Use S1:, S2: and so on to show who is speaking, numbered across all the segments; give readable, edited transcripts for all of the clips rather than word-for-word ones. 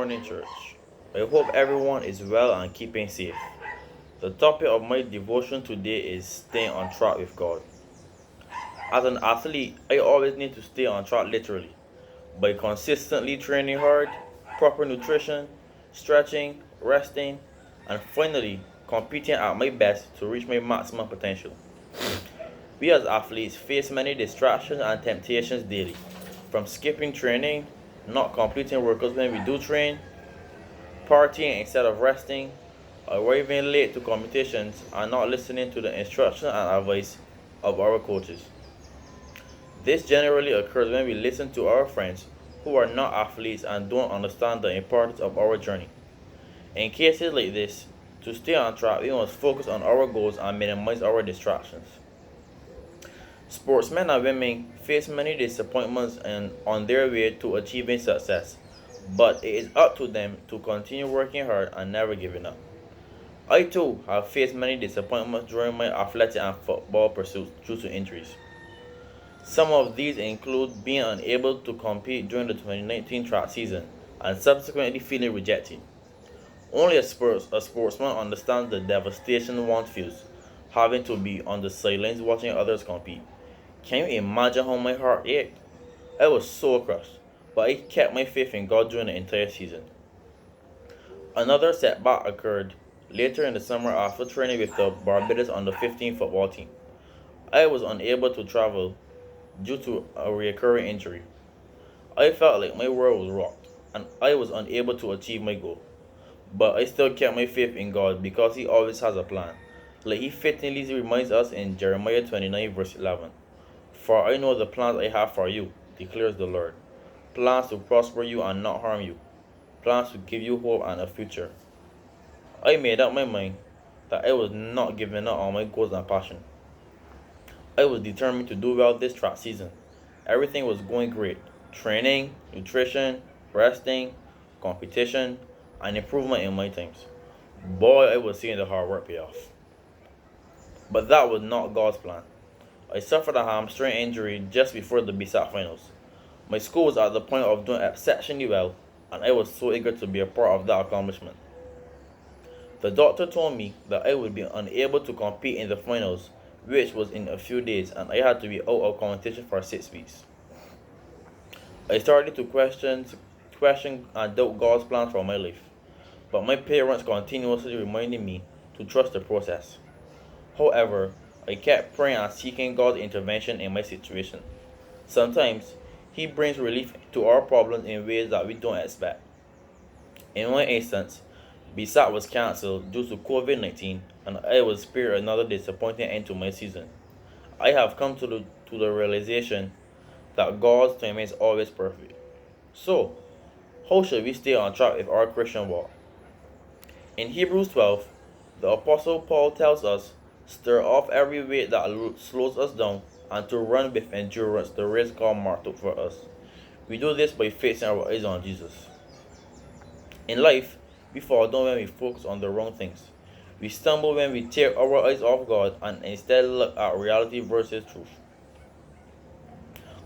S1: morning, church. I hope everyone is well and keeping safe. The topic of my devotion today is staying on track with God. As an athlete, I always need to stay on track literally by consistently training hard, proper nutrition, stretching, resting, and finally competing at my best to reach my maximum potential. We as athletes face many distractions and temptations daily, from skipping training, not completing workouts when we do train, partying instead of resting, arriving late to competitions, and not listening to the instruction and advice of our coaches. This generally occurs when we listen to our friends who are not athletes and don't understand the importance of our journey. In cases like this, to stay on track, we must focus on our goals and minimize our distractions. Sportsmen and women face many disappointments on their way to achieving success, but it is up to them to continue working hard and never giving up. I too have faced many disappointments during my athletic and football pursuits due to injuries. Some of these include being unable to compete during the 2019 track season and subsequently feeling rejected. Only a sportsman understands the devastation one feels, having to be on the sidelines watching others compete. Can you imagine how my heart ached? I was so crushed, but I kept my faith in God during the entire season. Another setback occurred later in the summer after training with the Barbados under 15 football team. I was unable to travel due to a recurring injury. I felt like my world was rocked and I was unable to achieve my goal. But I still kept my faith in God because He always has a plan. Like He fittingly reminds us in Jeremiah 29 verse 11. For I know the plans I have for you, declares the Lord. Plans to prosper you and not harm you. Plans to give you hope and a future. I made up my mind that I was not giving up on my goals and passion. I was determined to do well this track season. Everything was going great. Training, nutrition, resting, competition, and improvement in my times. Boy, I was seeing the hard work pay off. But that was not God's plan. I suffered a hamstring injury just before the BSAT finals. My school was at the point of doing exceptionally well, and I was so eager to be a part of that accomplishment. The doctor told me that I would be unable to compete in the finals, which was in a few days, and I had to be out of competition for 6 weeks. I started to question and doubt God's plan for my life, but my parents continuously reminded me to trust the process. However, I kept praying and seeking God's intervention in my situation. Sometimes, He brings relief to our problems in ways that we don't expect. In one instance, BSAT was cancelled due to COVID-19 and I was spared another disappointing end to my season. I have come to the realization that God's timing is always perfect. So, how should we stay on track with our Christian walk? In Hebrews 12, the Apostle Paul tells us, stir off every weight that slows us down and to run with endurance the race God marked out for us. We do this by fixing our eyes on Jesus. In life, we fall down when we focus on the wrong things. We stumble when we take our eyes off God and instead look at reality versus truth.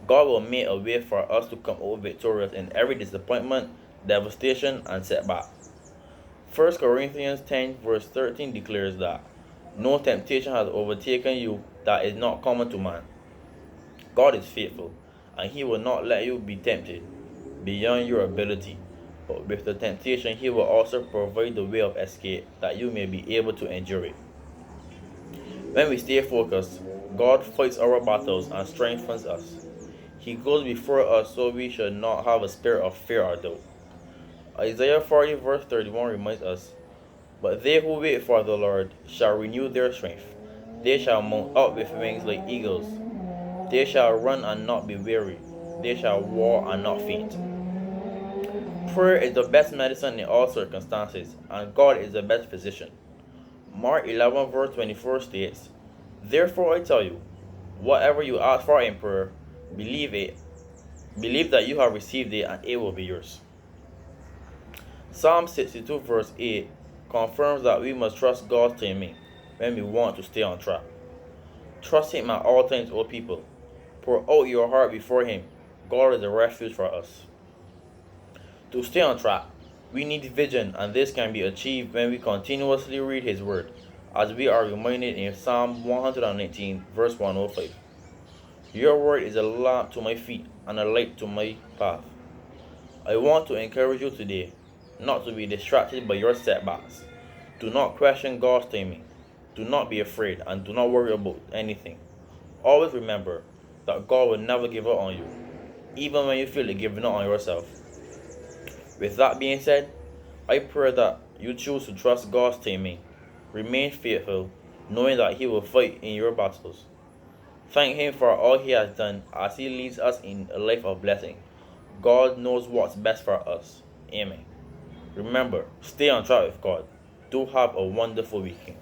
S1: God will make a way for us to come out victorious in every disappointment, devastation, and setback. 1 Corinthians 10 verse 13 declares that no temptation has overtaken you that is not common to man. God is faithful, and He will not let you be tempted beyond your ability. But with the temptation, He will also provide the way of escape that you may be able to endure it. When we stay focused, God fights our battles and strengthens us. He goes before us so we should not have a spirit of fear or doubt. Isaiah 40 verse 31 reminds us, but they who wait for the Lord shall renew their strength. They shall mount up with wings like eagles. They shall run and not be weary. They shall walk and not faint. Prayer is the best medicine in all circumstances, and God is the best physician. Mark 11 verse 24 states, therefore I tell you, whatever you ask for in prayer, believe that you have received it and it will be yours. Psalm 62 verse 8 confirms that we must trust God's timing when we want to stay on track. Trust Him at all times, O people. Pour out your heart before Him. God is a refuge for us. To stay on track, We need vision, and this can be achieved when we continuously read His Word, as we are reminded in Psalm 119, verse 105. Your Word is a lamp to my feet and a light to my path. I want to encourage you today not to be distracted by your setbacks. Do not question God's timing. Do not be afraid and do not worry about anything. Always remember that God will never give up on you, even when you feel like giving up on yourself. With that being said, I pray that you choose to trust God's timing. Remain faithful, knowing that He will fight in your battles. Thank Him for all He has done as He leads us in a life of blessing. God knows what's best for us. Amen. Remember, stay on track with God. Do have a wonderful weekend.